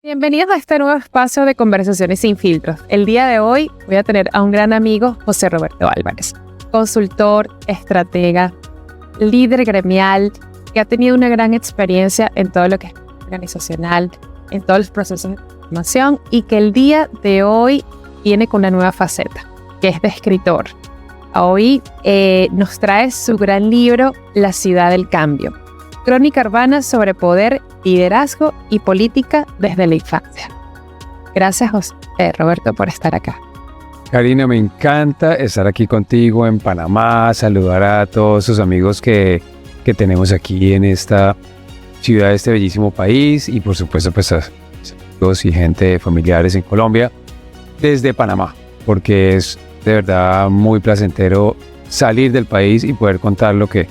Bienvenidos a este nuevo espacio de Conversaciones sin filtros. El día de hoy voy a tener a un gran amigo, José Roberto Álvarez, consultor, estratega, líder gremial, que ha tenido una gran experiencia en todo lo que es organizacional, en todos los procesos de transformación y que el día de hoy viene con una nueva faceta, que es de escritor. Hoy nos trae su gran libro, La ciudad del cambio. Crónica urbana sobre poder, liderazgo y política desde la infancia. Gracias, José Roberto, por estar acá. Karina, me encanta estar aquí contigo en Panamá, saludar a todos sus amigos que tenemos aquí en esta ciudad, de este bellísimo país y por supuesto pues a amigos y gente familiares en Colombia desde Panamá, porque es de verdad muy placentero salir del país y poder contar lo que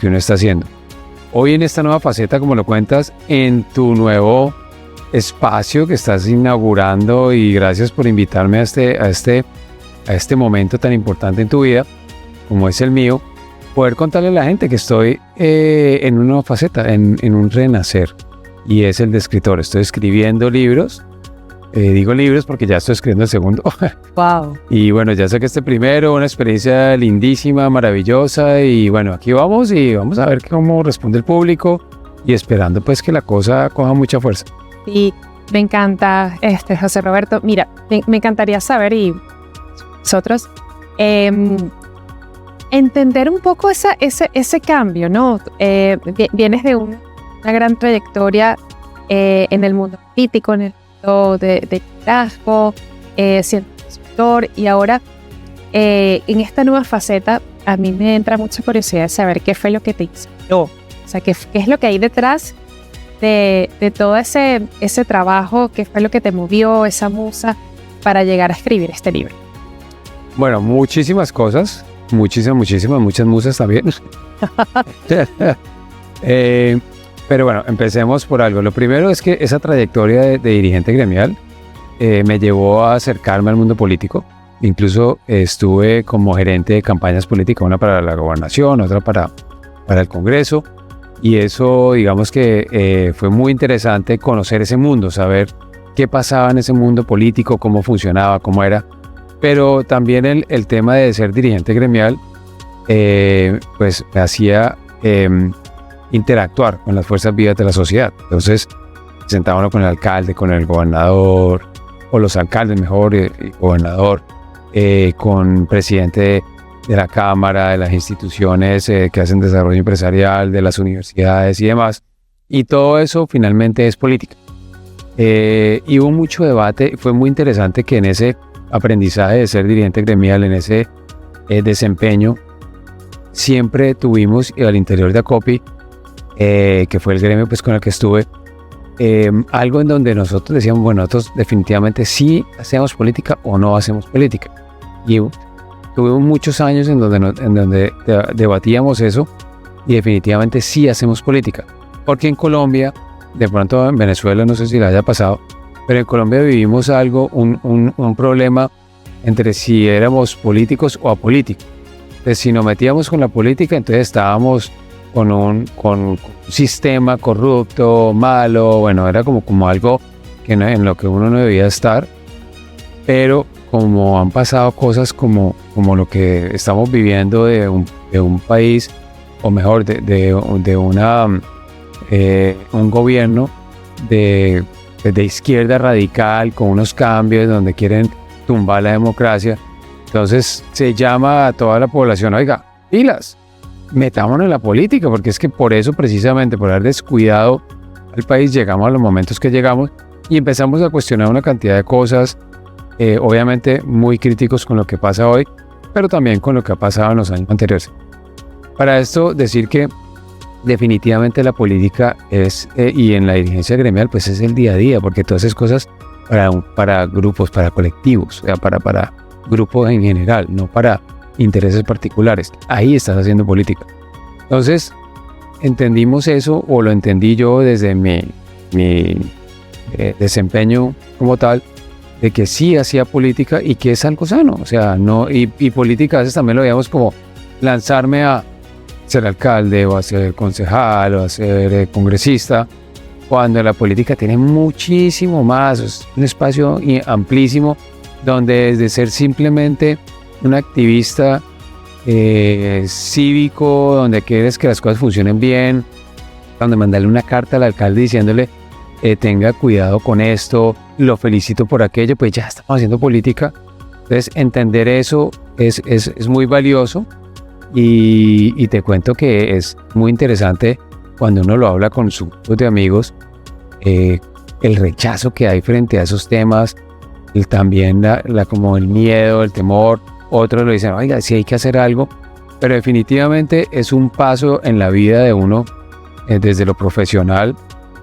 uno está haciendo. Hoy en esta nueva faceta, como lo cuentas, en tu nuevo espacio que estás inaugurando, y gracias por invitarme a este momento tan importante en tu vida, como es el mío, poder contarle a la gente que estoy en una nueva faceta, en un renacer, y es el de escritor. Estoy escribiendo libros, digo libros porque ya estoy escribiendo el segundo. Wow. Y bueno, ya saqué este primero, una experiencia lindísima, maravillosa, y bueno, aquí vamos y vamos a ver cómo responde el público y esperando pues que la cosa coja mucha fuerza. Sí, me encanta, José Roberto. Mira, me encantaría saber, y nosotros, entender un poco ese cambio, ¿no? Vienes de una gran trayectoria en el mundo político, en el de liderazgo, siendo consultor, y ahora en esta nueva faceta a mí me entra mucha curiosidad de saber qué fue lo que te inspiró, o sea, qué es lo que hay detrás de todo ese trabajo, qué fue lo que te movió, esa musa para llegar a escribir este libro. Bueno, muchísimas cosas, muchas musas también. Pero bueno, empecemos por algo. Lo primero es que esa trayectoria de dirigente gremial me llevó a acercarme al mundo político. Incluso estuve como gerente de campañas políticas, una para la gobernación, otra para el Congreso. Y eso, digamos que fue muy interesante conocer ese mundo, saber qué pasaba en ese mundo político, cómo funcionaba, cómo era. Pero también el tema de ser dirigente gremial, pues me hacía interactuar con las fuerzas vivas de la sociedad. Entonces, sentaba uno con el alcalde, con el gobernador, o los alcaldes mejor, el gobernador, con presidente de la Cámara, de las instituciones que hacen desarrollo empresarial, de las universidades y demás. Y todo eso finalmente es política. Y hubo mucho debate. Fue muy interesante que en ese aprendizaje de ser dirigente gremial, en ese desempeño, siempre tuvimos al interior de ACOPI, que fue el gremio pues con el que estuve, algo en donde nosotros decíamos, bueno, nosotros definitivamente sí hacemos política o no hacemos política. Y tuvimos muchos años en donde debatíamos eso, y definitivamente sí hacemos política. Porque en Colombia, de pronto en Venezuela no sé si le haya pasado, pero en Colombia vivimos un problema entre si éramos políticos o apolíticos. Entonces, si nos metíamos con la política, entonces estábamos con un sistema corrupto, malo. Bueno, era como algo que en lo que uno no debía estar. Pero como han pasado cosas como lo que estamos viviendo de un país, o mejor, de un gobierno de izquierda radical, con unos cambios donde quieren tumbar la democracia, entonces se llama a toda la población, oiga, pilas, metámonos en la política, porque es que por eso, precisamente por haber descuidado al país, llegamos a los momentos que llegamos y empezamos a cuestionar una cantidad de cosas, obviamente muy críticos con lo que pasa hoy, pero también con lo que ha pasado en los años anteriores. Para esto, decir que definitivamente la política es, y en la dirigencia gremial, pues es el día a día, porque todas esas cosas para grupos, para colectivos, o sea, para grupos en general, no para intereses particulares. Ahí estás haciendo política. Entonces, entendimos eso, o lo entendí yo desde mi desempeño como tal, de que sí hacía política y que es algo sano. O sea, no, y política a veces también lo veíamos como lanzarme a ser alcalde o a ser concejal o a ser congresista, cuando la política tiene muchísimo más, es un espacio amplísimo donde desde ser simplemente un activista cívico, donde quieres que las cosas funcionen bien, donde mandarle una carta al alcalde diciéndole tenga cuidado con esto, lo felicito por aquello, pues ya estamos haciendo política. Entonces entender eso es muy valioso y te cuento que es muy interesante cuando uno lo habla con su grupo de amigos, el rechazo que hay frente a esos temas, también como el miedo, el temor. Otros lo dicen, oiga, sí hay que hacer algo, pero definitivamente es un paso en la vida de uno desde lo profesional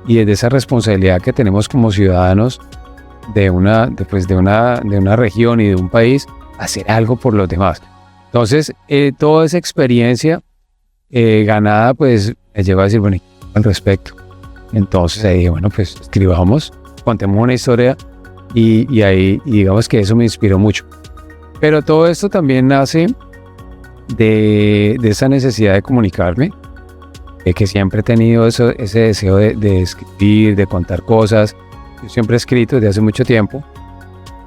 y desde esa responsabilidad que tenemos como ciudadanos de una región y de un país, hacer algo por los demás. Entonces, toda esa experiencia ganada, pues me lleva a decir, bueno, al respecto. Entonces ahí dije, bueno, pues escribamos, contemos una historia y ahí digamos que eso me inspiró mucho. Pero todo esto también nace de esa necesidad de comunicarme, que siempre he tenido ese deseo de escribir, de contar cosas. Yo siempre he escrito desde hace mucho tiempo,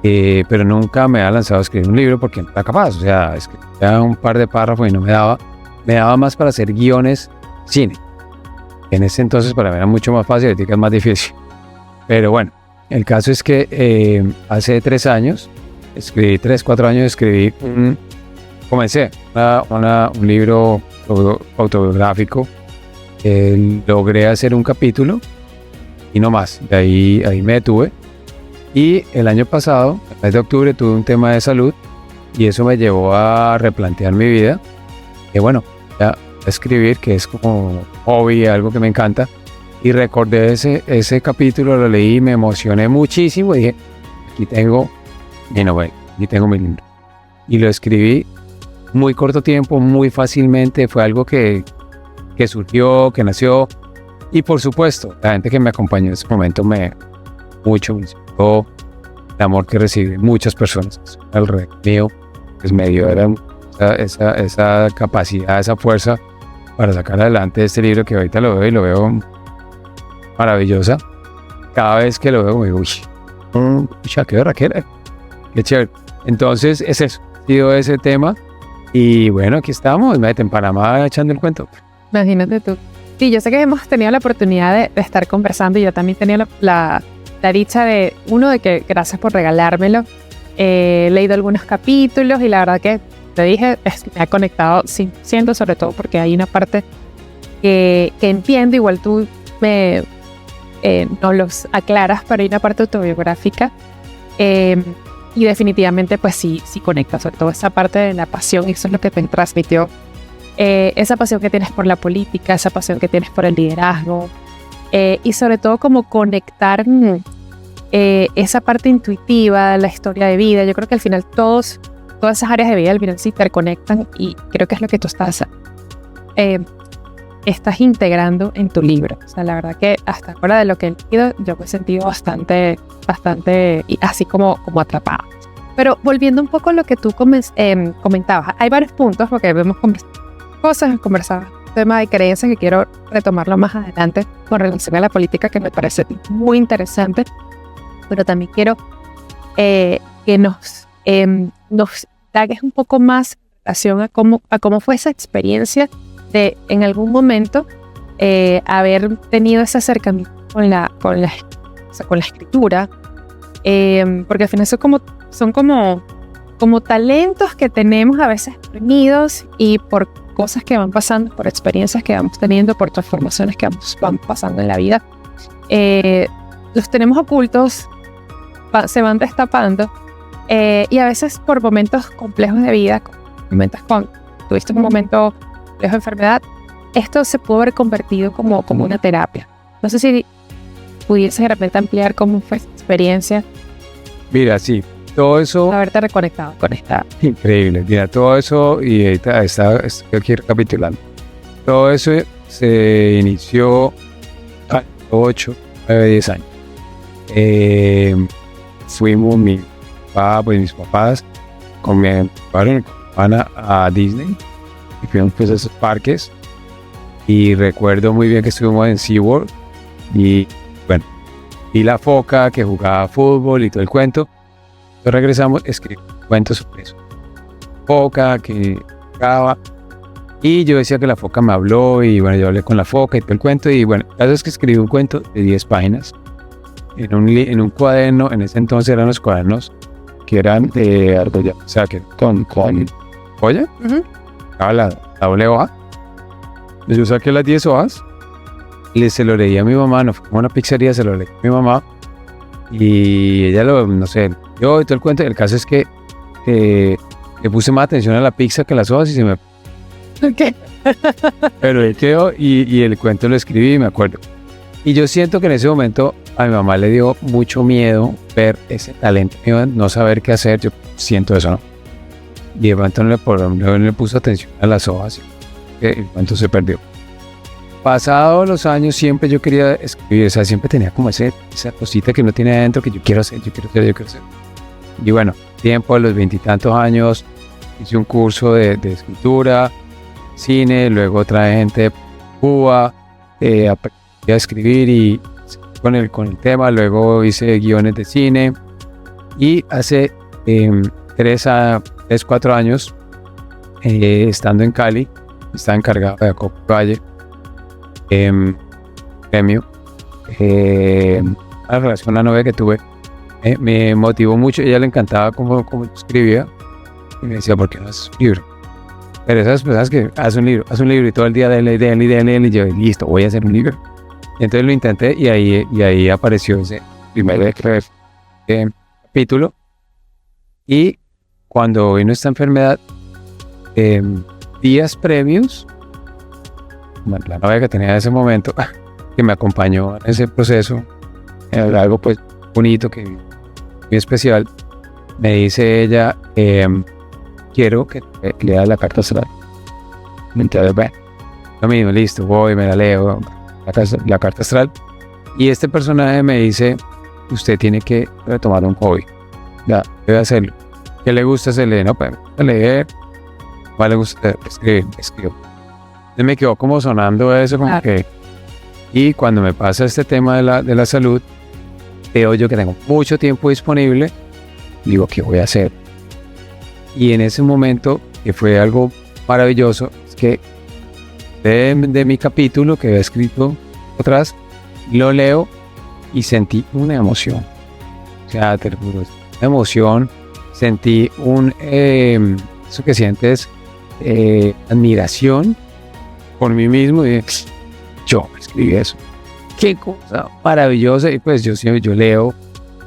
pero nunca me había lanzado a escribir un libro porque no era capaz. O sea, escribía un par de párrafos y no me daba más para hacer guiones cine. En ese entonces para mí era mucho más fácil, ahorita es más difícil. Pero bueno, el caso es que hace 3 años, 4 años comencé un libro autobiográfico. Logré hacer un capítulo y no más, de ahí me detuve. Y el año pasado, el mes de octubre, tuve un tema de salud y eso me llevó a replantear mi vida. Y bueno, ya escribir, que es como hobby, algo que me encanta. Y recordé ese capítulo, lo leí y me emocioné muchísimo. Y dije, aquí tengo mi novela, aquí tengo mi libro. Y lo escribí muy corto tiempo, muy fácilmente. Fue algo que surgió, que nació. Y por supuesto, la gente que me acompañó en ese momento me inspiró. El amor que recibí muchas personas alrededor mío, pues me dio esa capacidad, esa fuerza para sacar adelante este libro que ahorita lo veo y lo veo maravillosa. Cada vez que lo veo me digo, uy, qué berraquera, qué chévere. Entonces es eso, ha sido ese tema y bueno, aquí estamos, en Panamá echando el cuento. Imagínate tú. Sí, yo sé que hemos tenido la oportunidad de estar conversando y yo también tenía la dicha de que gracias por regalármelo. He leído algunos capítulos y la verdad que te dije, me ha conectado 100%, sobre todo porque hay una parte que entiendo, igual tú no los aclaras, pero hay una parte autobiográfica y definitivamente pues sí conecta, sobre todo esa parte de la pasión, y eso es lo que te transmitió. Esa pasión que tienes por la política, esa pasión que tienes por el liderazgo y sobre todo como conectar esa parte intuitiva, la historia de vida. Yo creo que al final todas esas áreas de vida al final se interconectan y creo que es lo que tú estás integrando en tu libro. O sea, la verdad que hasta ahora de lo que he leído yo me he sentido bastante así como atrapada. Pero volviendo un poco a lo que tú comentabas, hay varios puntos porque hemos conversado tema de creencias que quiero retomarlo más adelante con relación a la política, que me parece muy interesante, pero también quiero que nos dagues un poco más en relación a cómo fue esa experiencia de en algún momento haber tenido ese acercamiento con la escritura, porque al final son como talentos que tenemos a veces reprimidos y por cosas que van pasando, por experiencias que vamos teniendo, por transformaciones que van pasando en la vida, los tenemos ocultos, se van destapando y a veces por momentos complejos de vida, momentos tuviste un momento complejo de enfermedad, esto se pudo haber convertido como una terapia. No sé si pudiese de repente ampliar cómo fue esa experiencia. Mira, sí. Todo eso... Haberte reconectado con esta... Increíble. Mira, todo eso, y ahorita estoy aquí recapitulando. Todo eso se inició a 8, 9, 10 años. Fuimos mis papás con mi hermana a Disney y fuimos pues a esos parques. Y recuerdo muy bien que estuvimos en SeaWorld y bueno, vi la foca que jugaba fútbol y todo el cuento. Entonces regresamos, escribí cuentos sobre eso. Foca que jugaba. Y yo decía que la foca me habló y bueno, yo hablé con la foca y todo el cuento. Y bueno, la verdad es que escribí un cuento de 10 páginas en un cuaderno. En ese entonces eran los cuadernos que eran de argolla, o sea, que con ¿oye? La doble hoja. Entonces yo saqué las 10 hojas y se lo leí a mi mamá, no fue como una pizzería, se lo leí a mi mamá y ella no sé, yo y todo el cuento. El caso es que le puse más atención a la pizza que a las hojas y se me... ¿Qué? Pero él quedó y el cuento lo escribí y me acuerdo. Y yo siento que en ese momento a mi mamá le dio mucho miedo ver ese talento mío, no saber qué hacer, yo siento eso, ¿no? Y de pronto no le puso atención a las hojas y el cuento se perdió. Pasados los años siempre yo quería escribir, o sea, siempre tenía como esa cosita que uno tiene adentro que yo quiero hacer. Y bueno, tiempo, a los 20 y tantos años, hice un curso de escritura, cine, luego otra gente de Cuba, aprendí a escribir y con el tema, luego hice guiones de cine y hace 4 años, estando en Cali, estaba encargado de Acopo Valle, premio, la relación, la novia que tuve, me motivó mucho. A ella le encantaba cómo yo escribía y me decía, ¿por qué no haces un libro? Pero esas personas que haz un libro y todo el día de y yo, listo, voy a hacer un libro. Y entonces lo intenté y ahí apareció ese primer capítulo. Y cuando vino esta enfermedad, días previos, bueno, la novia que tenía en ese momento, que me acompañó en ese proceso, algo pues bonito, que muy especial, me dice ella, quiero que leas la carta astral. Entonces, bueno, lo mismo, listo, voy, me la leo, la carta astral. Y este personaje me dice, usted tiene que retomar un hobby. Ya, debe hacerlo. ¿Qué le gusta hacerle? No, pues, leer. ¿Cuál le gusta? Escribo. Entonces me quedó como sonando eso, como claro. Que... Y cuando me pasa este tema de la salud, veo yo que tengo mucho tiempo disponible, digo, ¿qué voy a hacer? Y en ese momento, que fue algo maravilloso, es que de mi capítulo que había escrito atrás, lo leo y sentí una emoción. O sea, te lo juro, una emoción, sentí eso que sientes, admiración por mí mismo y yo escribí eso. Qué cosa maravillosa. Y pues yo leo,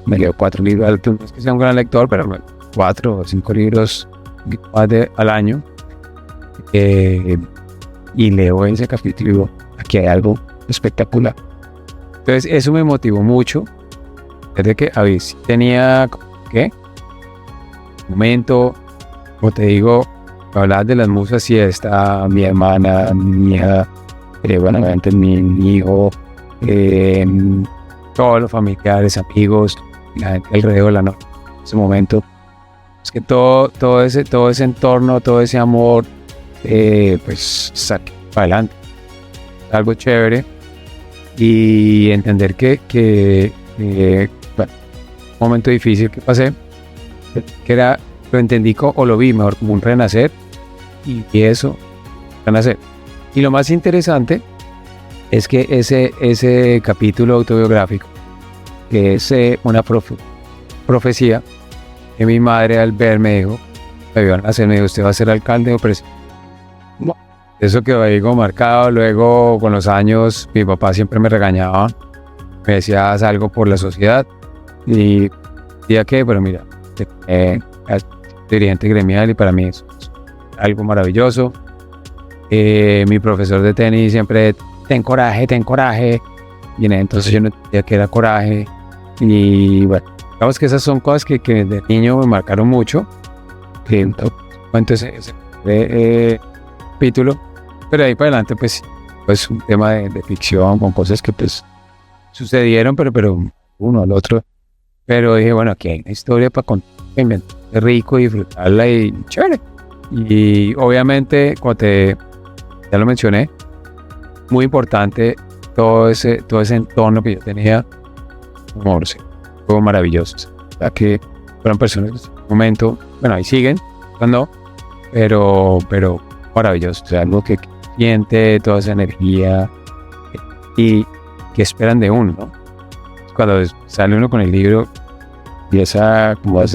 me leo 4 libros, no es que sea un gran lector, pero 4 o 5 libros al año, y leo ese capítulo y digo, aquí hay algo espectacular. Entonces eso me motivó mucho, desde que a veces tenía momento, como te digo, hablar de las musas, y está mi hermana, mi hija, bueno, obviamente mi hijo, todos los familiares, amigos, la gente alrededor de la noche, en ese momento. Es que todo ese entorno, todo ese amor, pues saque para adelante. Algo chévere. Y entender que bueno, un momento difícil que pasé, que era, lo entendí o lo vi mejor como un renacer, y eso, renacer. Y lo más interesante es que ese capítulo autobiográfico, que es una profecía, que mi madre al verme dijo, me vio nacer, me dijo, ¿usted va a ser alcalde o presidente? No. Eso quedó ahí como marcado. Luego, con los años, mi papá siempre me regañaba, me decía, haz algo por la sociedad, y decía que, pero mira, dirigente gremial, y para mí es algo maravilloso. Mi profesor de tenis siempre, ten coraje, y entonces yo no entendía que era coraje, y bueno, digamos que esas son cosas que de niño me marcaron mucho. Cuento ese capítulo, pero de ahí para adelante pues un tema de ficción, con cosas que pues sucedieron, pero uno al otro. Pero dije, bueno, aquí hay una historia para contar, rico y disfrutarla y chévere. Y obviamente, como ya lo mencioné, muy importante todo ese entorno que yo tenía, amor, sí, fue maravilloso. O sea, que fueron personas que en un momento, bueno, ahí siguen, no, pero maravilloso. O sea, algo que siente toda esa energía y que esperan de uno, ¿no? Cuando sale uno con el libro, empieza como a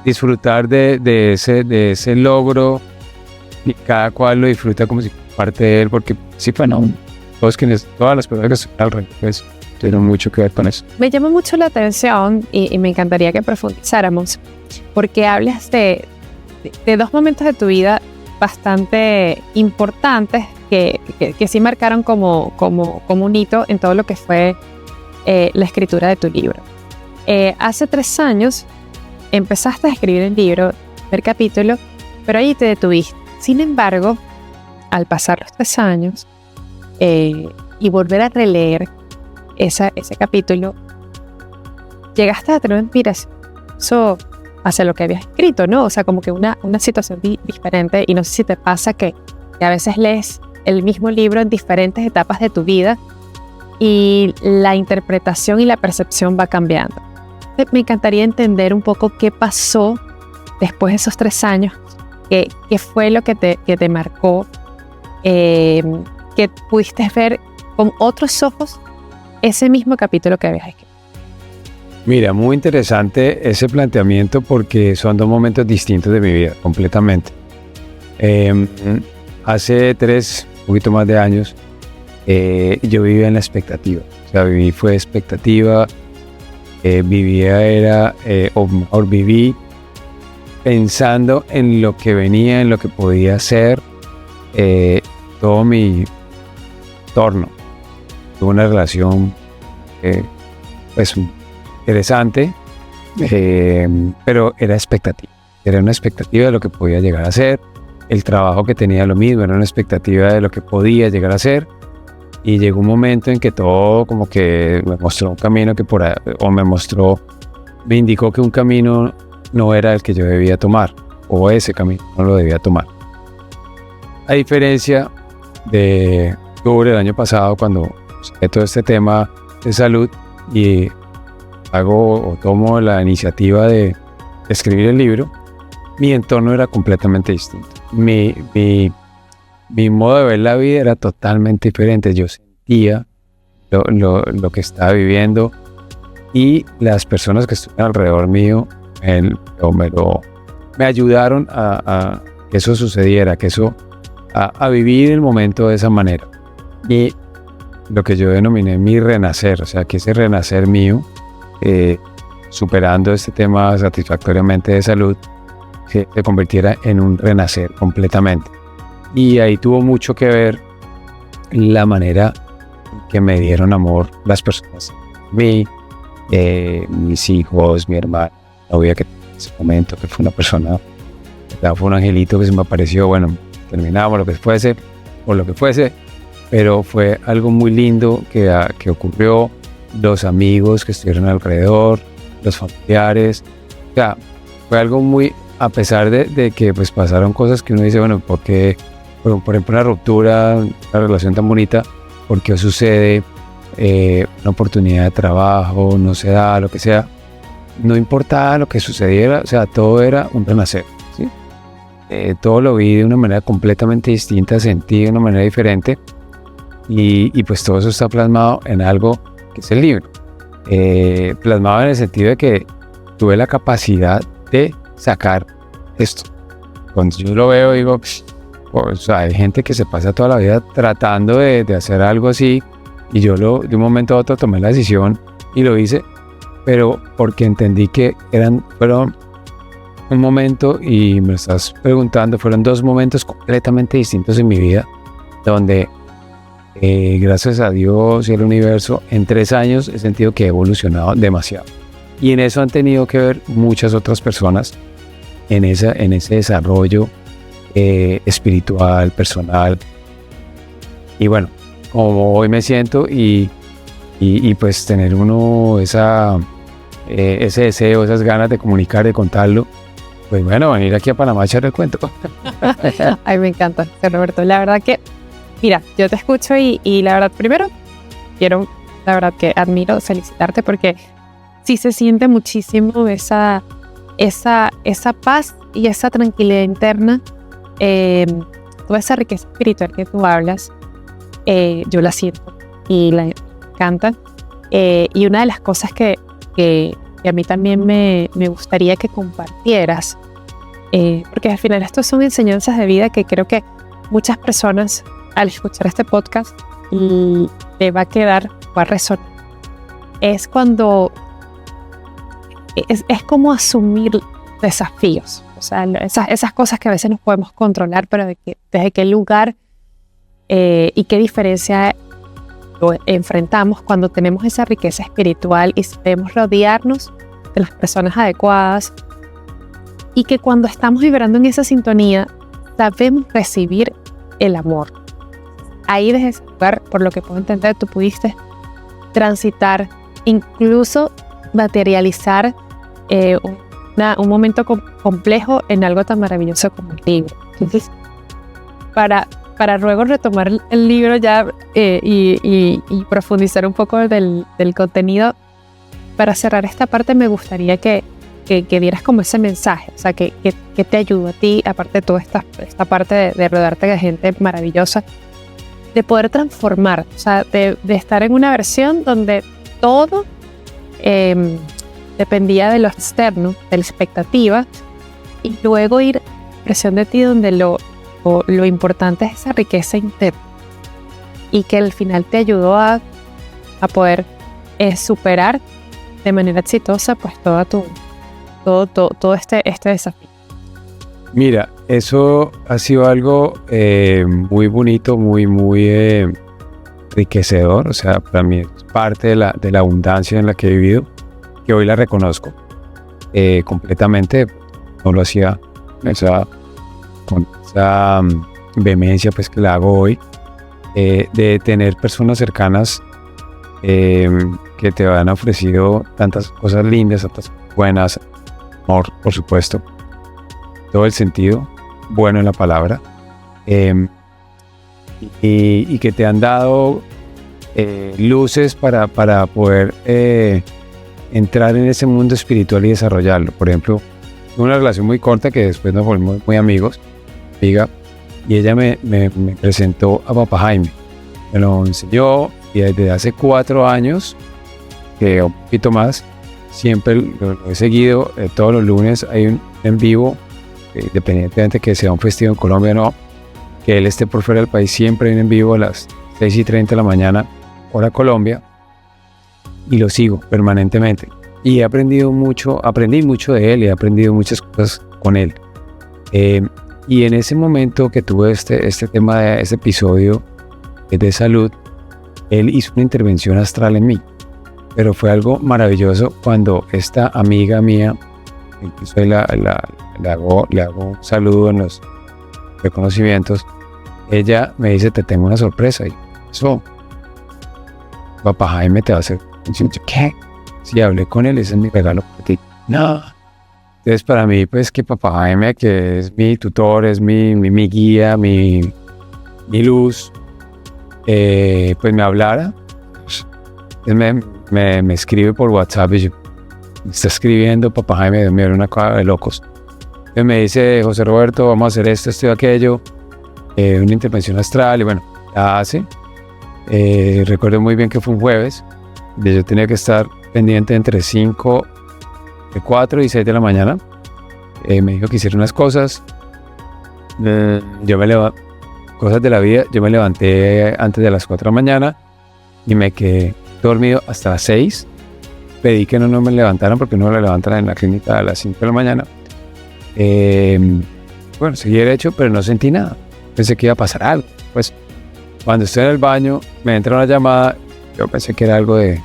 disfrutar de ese logro, y cada cual lo disfruta como si fuera parte de él, porque sí, bueno, todas las personas que están alrededor pues, tuvieron mucho que ver con eso. Me llama mucho la atención y me encantaría que profundizáramos, porque hablas de dos momentos de tu vida bastante importantes que sí marcaron como un hito en todo lo que fue la escritura de tu libro. Hace 3 años empezaste a escribir el libro, el capítulo, pero ahí te detuviste. Sin embargo, al pasar los 3 años y volver a releer ese capítulo, llegaste a tener inspiración hacia lo que habías escrito, ¿no? O sea, como que una situación diferente, y no sé si te pasa que a veces lees el mismo libro en diferentes etapas de tu vida y la interpretación y la percepción va cambiando. Me encantaría entender un poco qué pasó después de esos 3 años, qué fue lo que te marcó, que pudiste ver con otros ojos ese mismo capítulo que habías escrito. Mira, muy interesante ese planteamiento porque son 2 momentos distintos de mi vida, completamente. Hace 3, un poquito más de años, yo vivía en la expectativa. O sea, fue expectativa, viví pensando en lo que venía, en lo que podía ser todo mi entorno. Tuve una relación pues interesante, pero era expectativa. Era una expectativa de lo que podía llegar a ser. El trabajo que tenía lo mismo, era una expectativa de lo que podía llegar a ser. Y llegó un momento en que todo como que me mostró un camino me indicó que un camino no era el que yo debía tomar, o ese camino no lo debía tomar. A diferencia de octubre del año pasado, cuando saqué todo este tema de salud y tomo la iniciativa de escribir el libro, mi entorno era completamente distinto. Mi modo de ver la vida era totalmente diferente. Yo sentía lo que estaba viviendo, y las personas que estuvieron alrededor mío me ayudaron a que eso sucediera, a vivir el momento de esa manera. Y lo que yo denominé mi renacer, o sea, que ese renacer mío, superando este tema satisfactoriamente de salud, se convirtiera en un renacer completamente. Y ahí tuvo mucho que ver la manera que me dieron amor las personas, mis hijos, mi hermana, la novia que en ese momento, que fue una persona, fue un angelito que se me apareció. Bueno, terminamos lo que fuese, pero fue algo muy lindo que ocurrió. Los amigos que estuvieron alrededor, los familiares, o sea, fue algo muy, a pesar de que pues pasaron cosas que uno dice, bueno, ¿por qué? Por ejemplo, una ruptura, una relación tan bonita, ¿por qué sucede? Una oportunidad de trabajo, no se da, lo que sea. No importaba lo que sucediera, o sea, todo era un renacer, ¿sí? Todo lo vi de una manera completamente distinta, sentí de una manera diferente, y pues todo eso está plasmado en algo que es el libro. Plasmado en el sentido de que tuve la capacidad de sacar esto. Cuando yo lo veo, digo, o sea, hay gente que se pasa toda la vida tratando de hacer algo así, y yo de un momento a otro tomé la decisión y lo hice, pero porque entendí que fueron un momento, y me estás preguntando, fueron 2 momentos completamente distintos en mi vida, donde gracias a Dios y al universo, en 3 años he sentido que he evolucionado demasiado. Y en eso han tenido que ver muchas otras personas, en ese desarrollo espiritual, personal. Y bueno, como hoy me siento y pues tener uno ese deseo, esas ganas de comunicar, de contarlo, pues bueno, venir aquí a Panamá a echar el cuento. Ay, me encanta, Roberto. La verdad que Mira, yo te escucho y la verdad, primero, quiero, la verdad que admiro, felicitarte porque sí se siente muchísimo esa paz y esa tranquilidad interna, toda esa riqueza espiritual que tú hablas, yo la siento y la encanta. Y una de las cosas que a mí también me gustaría que compartieras, porque al final estos son enseñanzas de vida que creo que muchas personas al escuchar este podcast le va a quedar, va a resonar. Es cuando es como asumir desafíos, o sea, esas cosas que a veces no podemos controlar, pero desde qué lugar y qué diferencia lo enfrentamos cuando tenemos esa riqueza espiritual y sabemos rodearnos de las personas adecuadas, y que cuando estamos vibrando en esa sintonía sabemos recibir el amor. Ahí desde ese lugar, por lo que puedo entender, tú pudiste transitar, incluso materializar un momento complejo en algo tan maravilloso como el libro. Entonces, para luego retomar el libro ya y profundizar un poco del contenido, para cerrar esta parte me gustaría que dieras como ese mensaje, o sea, que te ayudó a ti, aparte de toda esta parte de rodearte de gente maravillosa, de poder transformar, o sea, de estar en una versión donde todo dependía de lo externo, de la expectativa, y luego ir a presión de ti donde lo importante es esa riqueza interna, y que al final te ayudó a poder superar de manera exitosa pues todo este desafío. Mira, eso ha sido algo muy bonito, muy enriquecedor. O sea, para mí es parte de la abundancia en la que he vivido, que hoy la reconozco completamente. No lo hacía con esa vehemencia pues que la hago hoy, de tener personas cercanas que te han ofrecido tantas cosas lindas, tantas buenas, amor, por supuesto, todo el sentido bueno en la palabra, y que te han dado luces para poder entrar en ese mundo espiritual y desarrollarlo. Por ejemplo, una relación muy corta que después nos volvimos muy amigos, amiga, y ella me presentó a Papá Jaime, me lo enseñó, y desde hace 4 años, que un poquito más, siempre lo he seguido. Todos los lunes hay un en vivo, independientemente que sea un festivo en Colombia o no, que él esté por fuera del país, siempre hay un en vivo a las 6:30 de la mañana, hora Colombia, y lo sigo permanentemente. Y aprendí mucho de él, y he aprendido muchas cosas con él. Y en ese momento que tuve este tema de este episodio de salud, él hizo una intervención astral en mí. Pero fue algo maravilloso cuando esta amiga mía, incluso le hago un saludo en los reconocimientos, ella me dice: te tengo una sorpresa. Y eso, Papá Jaime te va a hacer. ¿Qué? Sí, hablé con él, ese es mi regalo para ti. No. Entonces, para mí, pues, que Papá Jaime, que es mi tutor, es mi guía, mi luz, pues me hablara. Me escribe por WhatsApp y me está escribiendo Papá Jaime, Dios mío, era una cosa de locos. Entonces me dice: José Roberto, vamos a hacer esto y aquello, una intervención astral, y bueno, la hace. Recuerdo muy bien que fue un jueves, y yo tenía que estar pendiente entre 4 y 6 de la mañana. Me dijo que hiciera unas cosas. Cosas de la vida. Yo me levanté antes de las 4 de la mañana y me quedé dormido hasta las 6. Pedí que no me levantaran, porque no me levantaran en la clínica a las 5 de la mañana. Bueno, seguí derecho, pero no sentí nada. Pensé que iba a pasar algo. Pues cuando estoy en el baño, me entra una llamada. Yo pensé que era algo de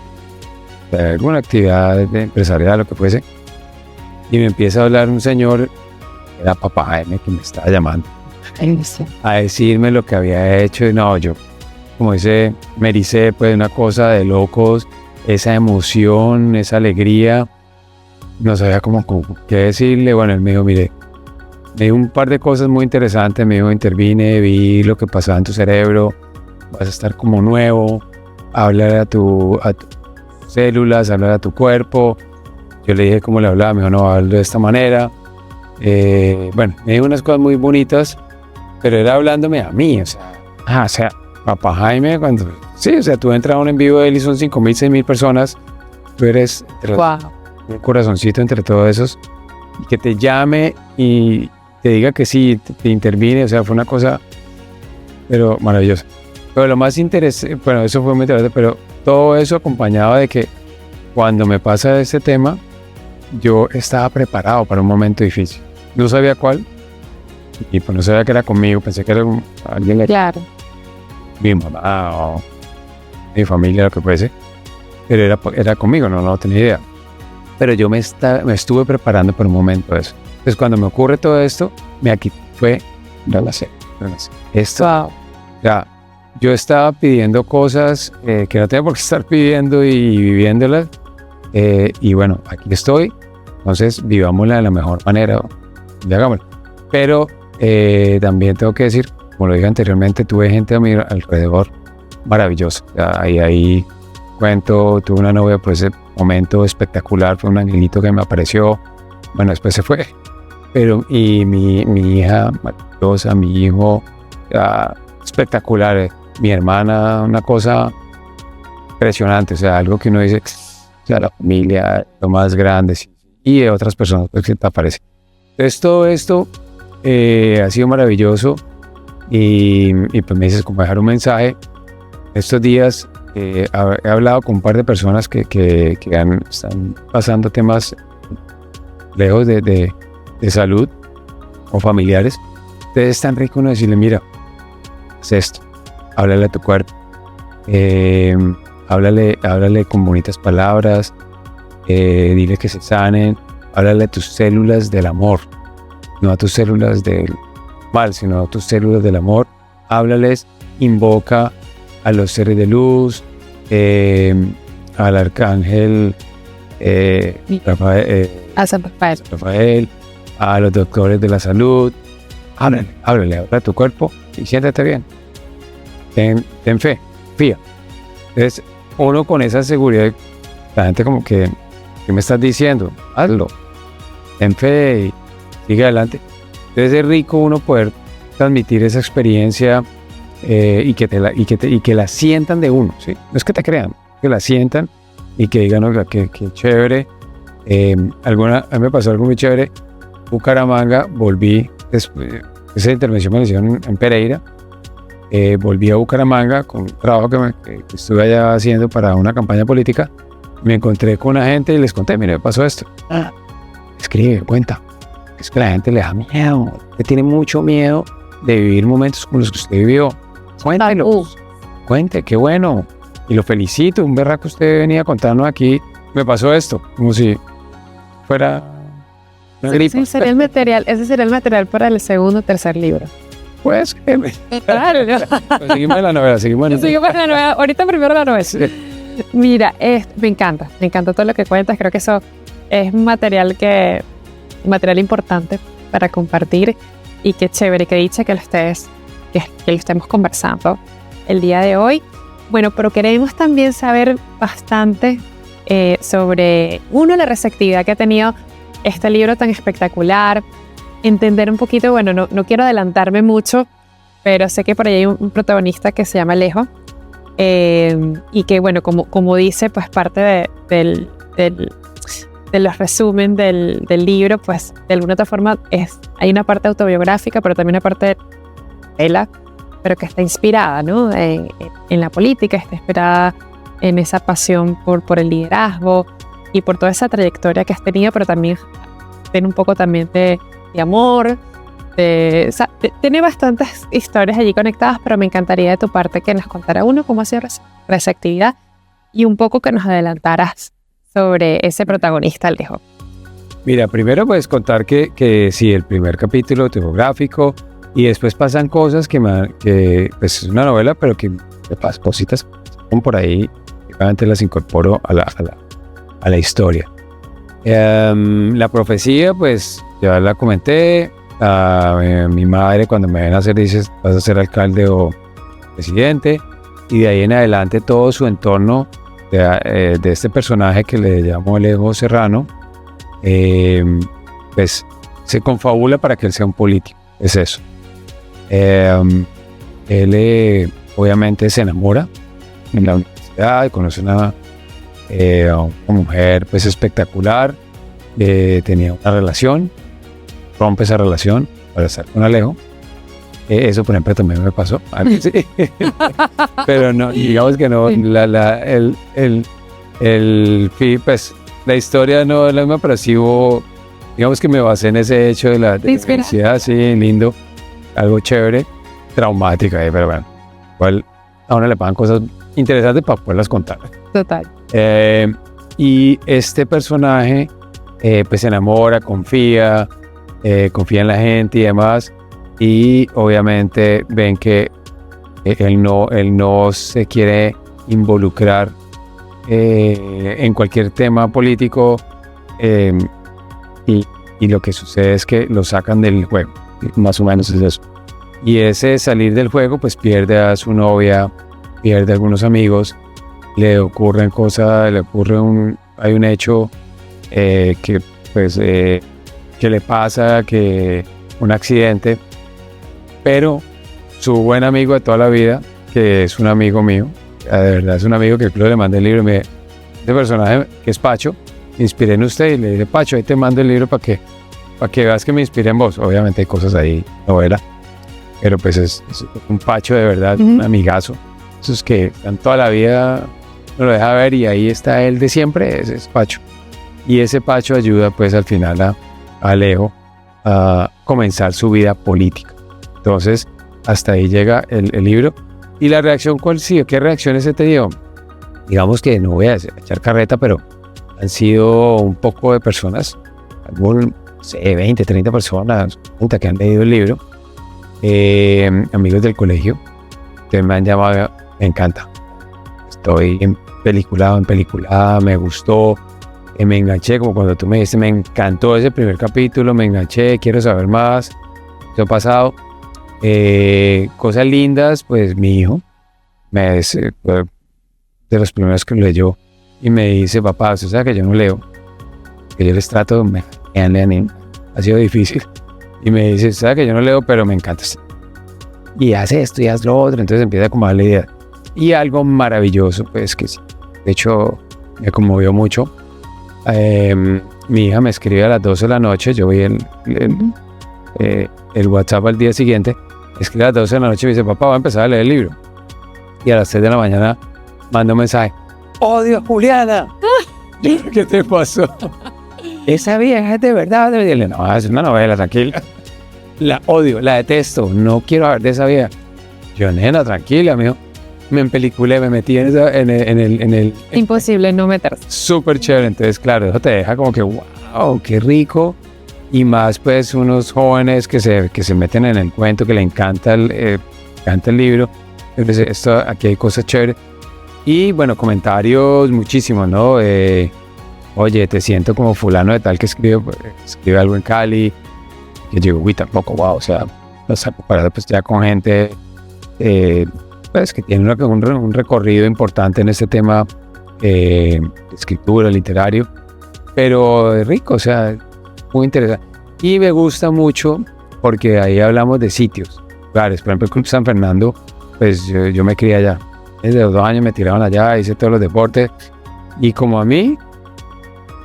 alguna actividad empresarial, lo que fuese. Y me empieza a hablar un señor, era Papá Jaime, que me estaba llamando a decirme lo que había hecho. Y no, yo, como dice, me ericé, pues, una cosa de locos, esa emoción, esa alegría, no sabía cómo qué decirle. Bueno, él me dijo: mire, me dijo un par de cosas muy interesantes. Me dijo, intervine, vi lo que pasaba en tu cerebro, vas a estar como nuevo, hablar a tus células, hablar a tu cuerpo. Yo le dije cómo le hablaba, me dijo, no, hablo de esta manera. Bueno, me dijo unas cosas muy bonitas, pero era hablándome a mí, o sea, papá Jaime, sí, o sea, tú entras a un en vivo de él y son 5.000, 6.000 personas, tú eres un corazoncito entre todos esos, y que te llame y te diga que sí, te interviene, o sea, fue una cosa, pero maravillosa. Pero lo más interesante, bueno, eso fue muy interesante, pero todo eso acompañado de que cuando me pasa este tema, yo estaba preparado para un momento difícil. No sabía cuál, y pues no sabía que era conmigo, pensé que era alguien, Claro. mi mamá o mi familia, lo que fuese, pero era conmigo, no tenía idea. Pero yo me estuve preparando para un momento de eso. Entonces cuando me ocurre todo esto, fue relación. Esto, Wow. ya, yo estaba pidiendo cosas que no tenía por qué estar pidiendo y viviéndolas, y bueno, aquí estoy, entonces vivámosla de la mejor manera, y hagámoslo. Pero también tengo que decir, como lo dije anteriormente, tuve gente a mi alrededor maravillosa. Ahí cuento, tuve una novia por ese momento espectacular, fue un angelito que me apareció, bueno, después se fue, pero y mi hija maravillosa, mi hijo espectacular, mi hermana, una cosa impresionante, o sea, algo que uno dice, o sea, la familia, lo más grande, sí, y de otras personas pues, que te aparecen. Entonces todo esto ha sido maravilloso y pues me dices como dejar un mensaje. Estos días he hablado con un par de personas que están pasando temas lejos de salud o familiares. Entonces es tan rico uno decirle, mira, haz esto, háblale a tu cuerpo, háblale con bonitas palabras, dile que se sanen, háblale a tus células del amor, no a tus células del mal, sino a tus células del amor. Háblales, invoca a los seres de luz, al arcángel A San Rafael, a los doctores de la salud. Háblale a tu cuerpo y siéntate bien. Ten fe, fía. Entonces, uno con esa seguridad, la gente como que, ¿qué me estás diciendo? Hazlo. Ten fe y sigue adelante. Entonces es rico uno poder transmitir esa experiencia y que la sientan de uno, ¿sí? No es que te crean, que la sientan y que digan, oiga, qué chévere. A mí me pasó algo muy chévere. Bucaramanga, volví, esa intervención me la hicieron en Pereira. Volví a Bucaramanga con un trabajo que estuve allá haciendo para una campaña política. Me encontré con una gente y les conté, mire, me pasó esto. Escribe, cuenta. Es que a la gente le da miedo, le tiene mucho miedo de vivir momentos como los que usted vivió. Cuéntelo, cuente, qué bueno. Y lo felicito, un berraco usted venía contando aquí, me pasó esto, como si fuera una gripa. Ese sería el material para el segundo o tercer libro. Pues, Claro. seguimos en la novela, seguimos en la novela. Ahorita primero la novela. Sí. Mira, me encanta todo lo que cuentas. Creo que eso es material importante para compartir y qué chévere, qué dicha que lo estemos conversando el día de hoy. Bueno, pero queremos también saber bastante sobre, la receptividad que ha tenido este libro tan espectacular, entender un poquito, bueno, no quiero adelantarme mucho, pero sé que por ahí hay un protagonista que se llama Alejo, y que, bueno, como dice, pues parte de los resumen del libro, pues de alguna otra forma hay una parte autobiográfica, pero también una parte de novela, pero que está inspirada, ¿no? En la política, está inspirada en esa pasión por el liderazgo y por toda esa trayectoria que has tenido, pero también tiene un poco también de amor. Tiene bastantes historias allí conectadas, pero me encantaría de tu parte que nos contara cómo ha sido receptividad y un poco que nos adelantaras sobre ese protagonista, Alejo. Mira, primero puedes contar que sí, el primer capítulo autobiográfico, y después pasan cosas que pues es una novela, pero que cositas por ahí, realmente las incorporo a la historia. La profecía, pues ya la comenté, Mi madre cuando me ven hacer dice, vas a ser alcalde o presidente, y de ahí en adelante todo su entorno de este personaje que le llamo Alejo Serrano, pues se confabula para que él sea un político, es eso. Él obviamente se enamora en la universidad, conoce una mujer pues espectacular, tenía una relación, rompe esa relación para estar con Alejo. Eso, por ejemplo, también me pasó. Sí. Pero no, digamos que no, pues, la historia no es la misma, pero sí hubo, digamos que me basé en ese hecho de la universidad, sí, lindo, algo chévere, traumática, pero bueno, igual a uno le pagan cosas interesantes para poderlas contar. Total. Y este personaje, pues se enamora, confía en la gente y demás, y obviamente ven que él no se quiere involucrar en cualquier tema político, y lo que sucede es que lo sacan del juego, más o menos es eso. Y ese salir del juego pues pierde a su novia, pierde a algunos amigos, le ocurren cosas, hay un hecho que le pasa, que un accidente, pero su buen amigo de toda la vida, que es un amigo mío, de verdad es un amigo que le mandé el libro y este personaje que es Pacho, me inspiré en usted, y le dije, Pacho, ahí te mando el libro para que veas que me inspiré en vos. Obviamente hay cosas ahí, novela, pero pues es un Pacho de verdad, un amigazo, esos que están toda la vida, no lo deja ver, y ahí está él de siempre, ese es Pacho. Y ese Pacho ayuda pues al final a Alejo a comenzar su vida política. Entonces, hasta ahí llega el libro. ¿Y la reacción cuál sí? ¿Qué reacciones he tenido? Digamos que no voy a echar carreta, pero han sido un poco de personas, algún, 20, 30 personas que han leído el libro, amigos del colegio, que me han llamado, me encanta. Estoy en película, me gustó, me enganché, como cuando tú me dijiste, me encantó ese primer capítulo, me enganché, quiero saber más, ¿qué ha pasado? Cosas lindas, pues mi hijo fue de los primeros que leyó y me dice, papá, usted sabe que yo no leo, que yo les trato, ha sido difícil, y me dice, sabe que yo no leo, pero me encanta, y hace esto y hace lo otro, entonces empieza como a dar la idea. Y algo maravilloso, pues que sí, de hecho me conmovió mucho. Mi hija me escribe a las 12 de la noche, yo vi el WhatsApp al día siguiente, escribe a las 12 de la noche y me dice, papá, voy a empezar a leer el libro. Y a las 3 de la mañana manda un mensaje, ¡odio a Juliana! ¿Qué te pasó? Esa vieja es de verdad. Dile, no, es una novela, tranquila. La odio, la detesto, no quiero hablar de esa vieja. Yo, nena, tranquila, mijo. Me empeliculé, me metí en el... Imposible no meterse. Súper chévere, entonces claro, eso te deja como que, wow, qué rico. Y más pues unos jóvenes que se meten en el cuento, que le encanta el libro. Entonces aquí hay cosas chéveres. Y bueno, comentarios muchísimos, ¿no? Oye, te siento como fulano de tal que escribe algo en Cali. Yo digo, uy, tampoco, wow, o sea, no sé, comparado pues ya con gente pues que tiene un recorrido importante en este tema de escritura, literario, pero es rico, o sea, muy interesante. Y me gusta mucho porque ahí hablamos de sitios. Claro, por ejemplo, el Club San Fernando, pues yo me crié allá. Desde los 2 años me tiraban allá, hice todos los deportes. Y como a mí,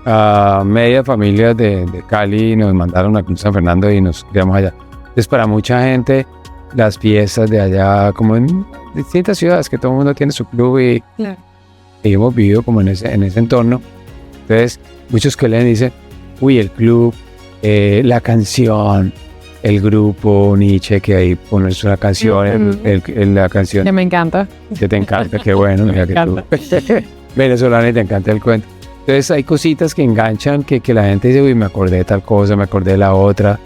a media familia de Cali nos mandaron al Club San Fernando y nos criamos allá. Entonces, para mucha gente, las fiestas de allá, como en distintas ciudades, que todo el mundo tiene su club y hemos vivido como en ese entorno. Entonces, muchos que leen dicen, uy, el club, la canción, el grupo Nietzsche, que ahí pones una canción, la canción. Que me encanta. Que te encanta, qué bueno, mira que tú venezolana y te encanta el cuento. Entonces hay cositas que enganchan, que la gente dice, uy, me acordé de tal cosa, me acordé de la otra.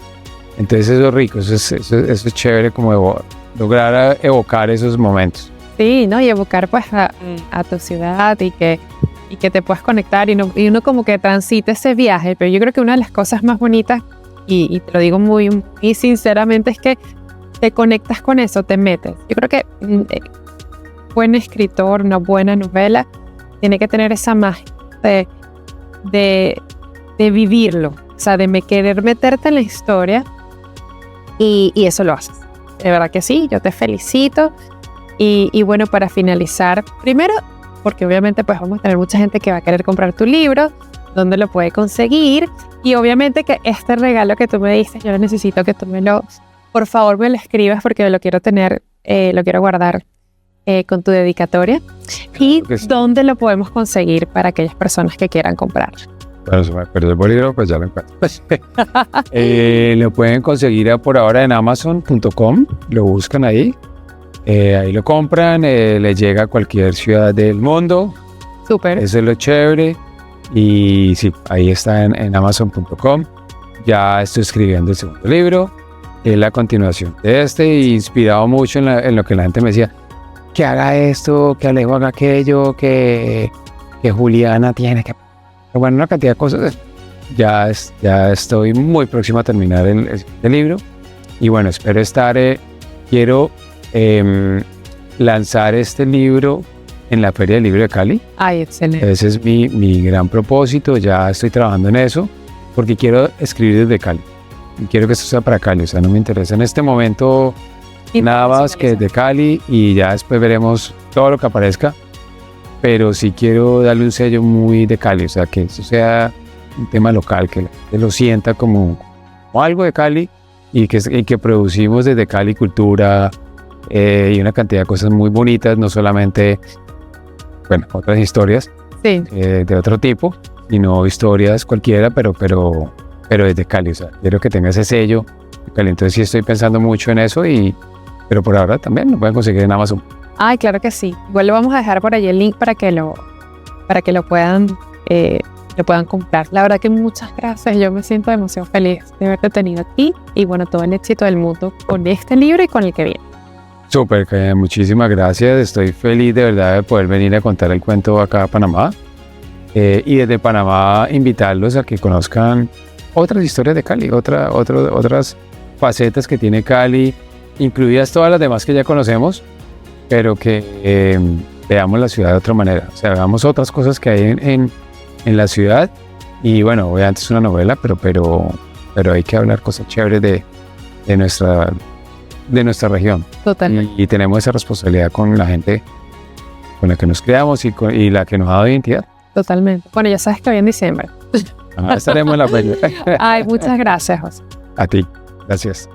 Entonces eso es rico, eso es chévere, como lograr evocar esos momentos. Sí, ¿no? Y evocar pues a tu ciudad y que te puedas conectar y uno como que transita ese viaje. Pero yo creo que una de las cosas más bonitas y te lo digo muy, muy sinceramente, es que te conectas con eso, te metes. Yo creo que buen escritor, una buena novela, tiene que tener esa magia de vivirlo, o sea, de querer meterte en la historia y eso lo haces. De verdad que sí, yo te felicito. Y bueno, para finalizar, primero, porque obviamente pues vamos a tener mucha gente que va a querer comprar tu libro, dónde lo puede conseguir, y obviamente que este regalo que tú me diste, yo necesito que tú por favor me lo escribas porque lo quiero tener, lo quiero guardar con tu dedicatoria. Y que sí. dónde lo podemos conseguir para aquellas personas que quieran comprar. Bueno, se me perdió el bolígrafo, pues ya lo encuentro. Lo pueden conseguir por ahora en Amazon.com, lo buscan ahí. Ahí lo compran, les llega a cualquier ciudad del mundo. Súper. Eso es lo chévere. Y sí, ahí está en Amazon.com. Ya estoy escribiendo el segundo libro. Es la continuación de inspirado mucho en lo que la gente me decía. Que haga esto, que Alejo haga aquello, que Juliana tiene que... Bueno, una cantidad de cosas. Ya estoy muy próximo a terminar el libro. Y bueno, espero quiero lanzar este libro en la Feria del Libro de Cali. Ay, excelente. Ese es mi gran propósito. Ya estoy trabajando en eso porque quiero escribir desde Cali. Y quiero que esto sea para Cali. O sea, no me interesa en este momento nada más que desde Cali y ya después veremos todo lo que aparezca. Pero sí quiero darle un sello muy de Cali. O sea, que eso sea un tema local, que lo sienta como algo de Cali y que producimos desde Cali cultura y una cantidad de cosas muy bonitas, no solamente, bueno, otras historias de otro tipo, sino historias cualquiera, pero desde Cali. O sea, quiero que tenga ese sello de Cali. Entonces sí estoy pensando mucho en eso, pero por ahora también lo pueden conseguir en Amazon. Ay, claro que sí. Igual lo vamos a dejar por allí el link para que lo puedan comprar. La verdad que muchas gracias. Yo me siento demasiado feliz de haberte tenido aquí y bueno, todo el éxito del mundo con este libro y con el que viene. Súper, muchísimas gracias. Estoy feliz de verdad de poder venir a contar el cuento acá a Panamá. Y desde Panamá invitarlos a que conozcan otras historias de Cali, otras facetas que tiene Cali, incluidas todas las demás que ya conocemos, pero que veamos la ciudad de otra manera. O sea, veamos otras cosas que hay en la ciudad. Y bueno, obviamente es una novela, pero hay que hablar cosas chéveres de nuestra región. Totalmente. Y tenemos esa responsabilidad con la gente con la que nos creamos y la que nos ha dado identidad. Totalmente. Bueno, ya sabes que hoy en diciembre. Estaremos en la feria. Ay, muchas gracias, José. A ti. Gracias.